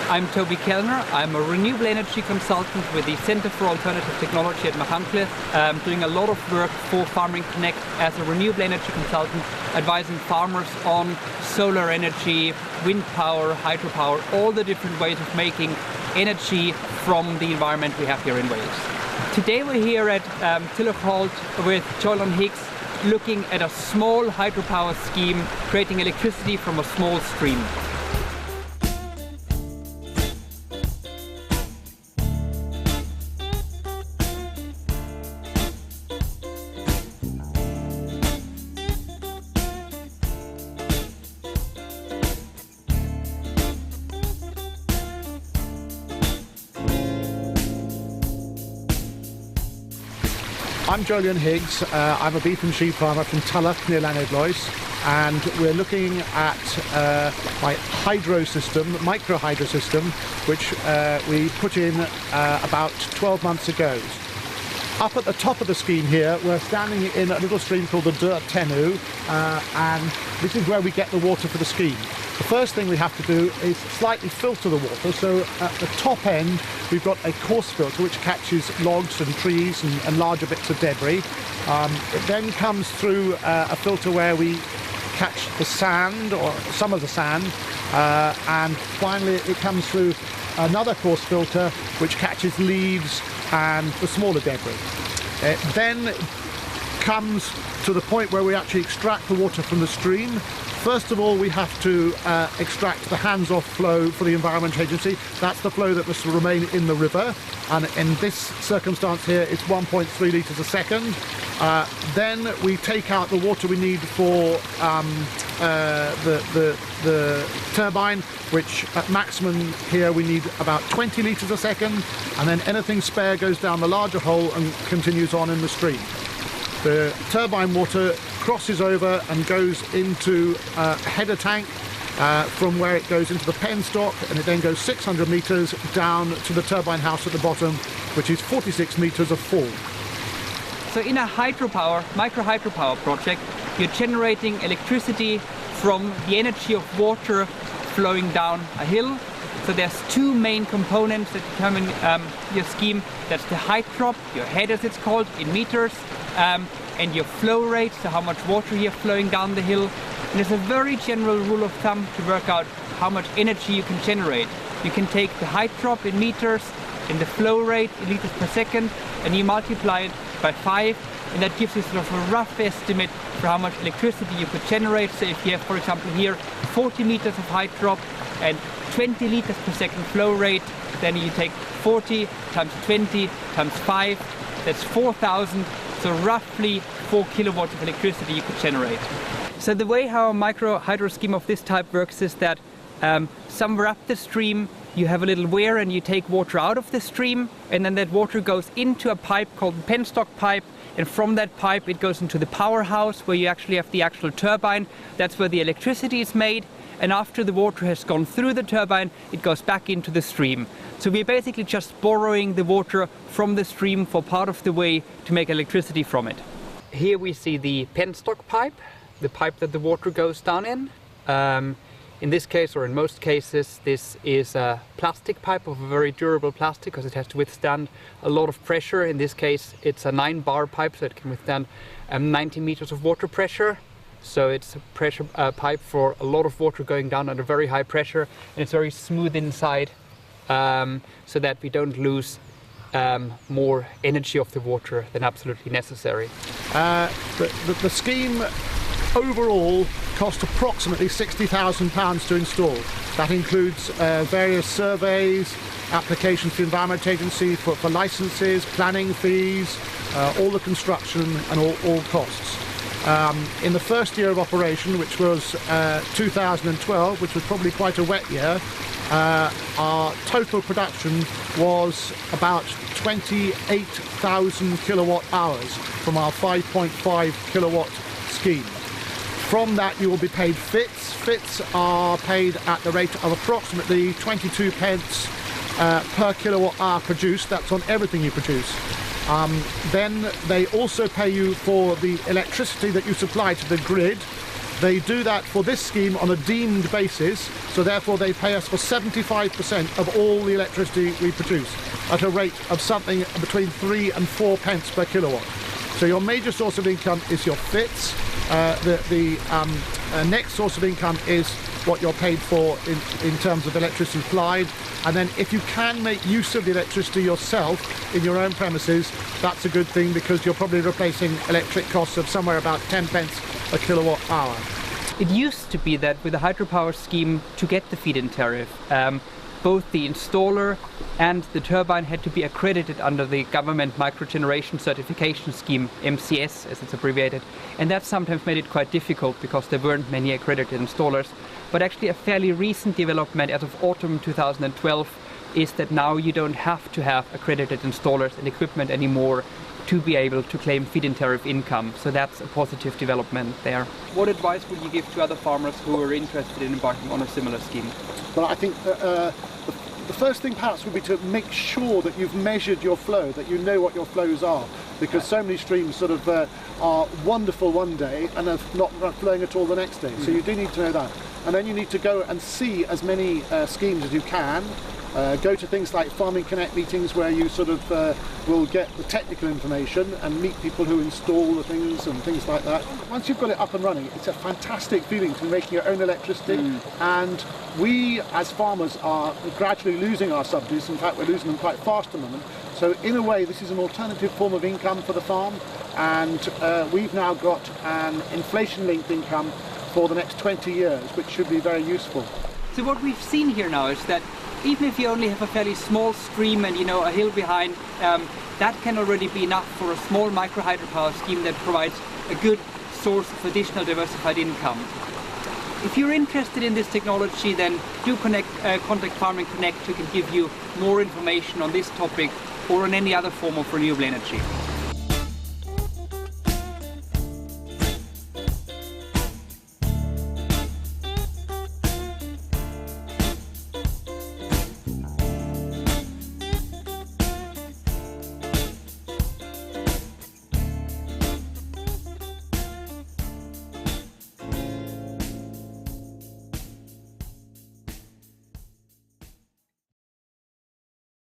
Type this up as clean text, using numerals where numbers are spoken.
I'm Toby Kellner. I'm a renewable energy consultant with the Center for Alternative Technology at Machynlleth, doing a lot of work for Farming Connect as a renewable energy consultant, advising farmers on solar energy, wind power, hydropower, all the different ways of making energy from the environment we have here in Wales. Today we're here at Tillochholt with Joylon Higgs, looking at a small hydropower scheme, creating electricity from a small stream. I'm Joylon Higgs. I'm a beef and sheep farmer from Tulloch near Llanidloes, and we're looking at my hydro system, micro hydro system, which we put in about 12 months ago. Up at the top of the scheme here, we're standing in a little stream called the Dŵr Tenw, and this is where we get the water for the scheme. The first thing we have to do is slightly filter the water, so at the top end we've got a coarse filter which catches logs and trees and larger bits of debris. It then comes through a filter where we catch the sand, or some of the sand, and finally it comes through another coarse filter which catches leaves and the smaller debris. It then comes to the point where we actually extract the water from the stream. First of all, we have to extract the hands-off flow for the Environment Agency. That's the flow that must remain in the river, and in this circumstance here it's 1.3 litres a second. Then we take out the water we need for the turbine, which at maximum here we need about 20 litres a second, and then anything spare goes down the larger hole and continues on in the stream. The turbine water crosses over and goes into a header tank, from where it goes into the penstock, and it then goes 600 metres down to the turbine house at the bottom, which is 46 metres of fall. So in a hydropower, micro hydropower project, you're generating electricity from the energy of water flowing down a hill. So there's two main components that determine your scheme. That's the height drop, your head as it's called, in meters, and your flow rate, so how much water you're flowing down the hill. And there's a very general rule of thumb to work out how much energy you can generate. You can take the height drop in meters and the flow rate in liters per second, and you multiply it by 5, and that gives you sort of a rough estimate for how much electricity you could generate. So if you have, for example, here 40 meters of height drop and 20 liters per second flow rate, then you take 40 times 20 times 5, that's 4,000, so roughly 4 kilowatts of electricity you could generate. So the way how a micro hydro scheme of this type works is that somewhere up the stream you have a little weir and you take water out of the stream, and then that water goes into a pipe called the penstock pipe, and from that pipe it goes into the powerhouse where you actually have the actual turbine. That's where the electricity is made, and after the water has gone through the turbine it goes back into the stream. So we're basically just borrowing the water from the stream for part of the way to make electricity from it. Here we see the penstock pipe, the pipe that the water goes down in. In this case, or in most cases, this is a plastic pipe of a very durable plastic because it has to withstand a lot of pressure. In this case, it's a 9-bar pipe, so it can withstand 90 meters of water pressure. So it's a pressure pipe for a lot of water going down under very high pressure, and it's very smooth inside, so that we don't lose more energy of the water than absolutely necessary. The scheme overall cost approximately £60,000 to install. That includes various surveys, applications to the Environment Agency for licences, planning fees, all the construction and all costs. In the first year of operation, which was 2012, which was probably quite a wet year, our total production was about 28,000 kilowatt hours from our 5.5 kilowatt scheme. From that you will be paid FITs. FITs are paid at the rate of approximately 22 pence per kilowatt hour produced. That's on everything you produce. Then they also pay you for the electricity that you supply to the grid, They do that for this scheme on a deemed basis, so therefore they pay us for 75% of all the electricity we produce at a rate of something between 3 and 4 pence per kilowatt. So your major source of income is your FITs. The next source of income is what you're paid for in terms of electricity supplied, and then if you can make use of the electricity yourself in your own premises, that's a good thing, because you're probably replacing electric costs of somewhere about 10 pence a kilowatt hour. It used to be that with the hydropower scheme, to get the feed-in tariff, both the installer and the turbine had to be accredited under the government microgeneration certification scheme, MCS as it's abbreviated, and that sometimes made it quite difficult because there weren't many accredited installers. But actually a fairly recent development as of autumn 2012 is that now you don't have to have accredited installers and equipment anymore to be able to claim feed-in tariff income. So that's a positive development there. What advice would you give to other farmers who are interested in embarking on a similar scheme? Well, I think the first thing perhaps would be to make sure that you've measured your flow, that you know what your flows are, because so many streams sort of are wonderful one day and are not flowing at all the next day. So you do need to know that. And then you need to go and see as many schemes as you can. Go to things like Farming Connect meetings where you sort of will get the technical information and meet people who install the things and things like that. Once you've got it up and running, it's a fantastic feeling to be making your own electricity. And we as farmers are gradually losing our subsidies. In fact, we're losing them quite fast at the moment. So in a way, this is an alternative form of income for the farm, and we've now got an inflation-linked income for the next 20 years, which should be very useful. So what we've seen here now is that even if you only have a fairly small stream and a hill behind, that can already be enough for a small micro hydropower scheme that provides a good source of additional diversified income. If you're interested in this technology, then do contact Farming Connect, who can give you more information on this topic or on any other form of renewable energy.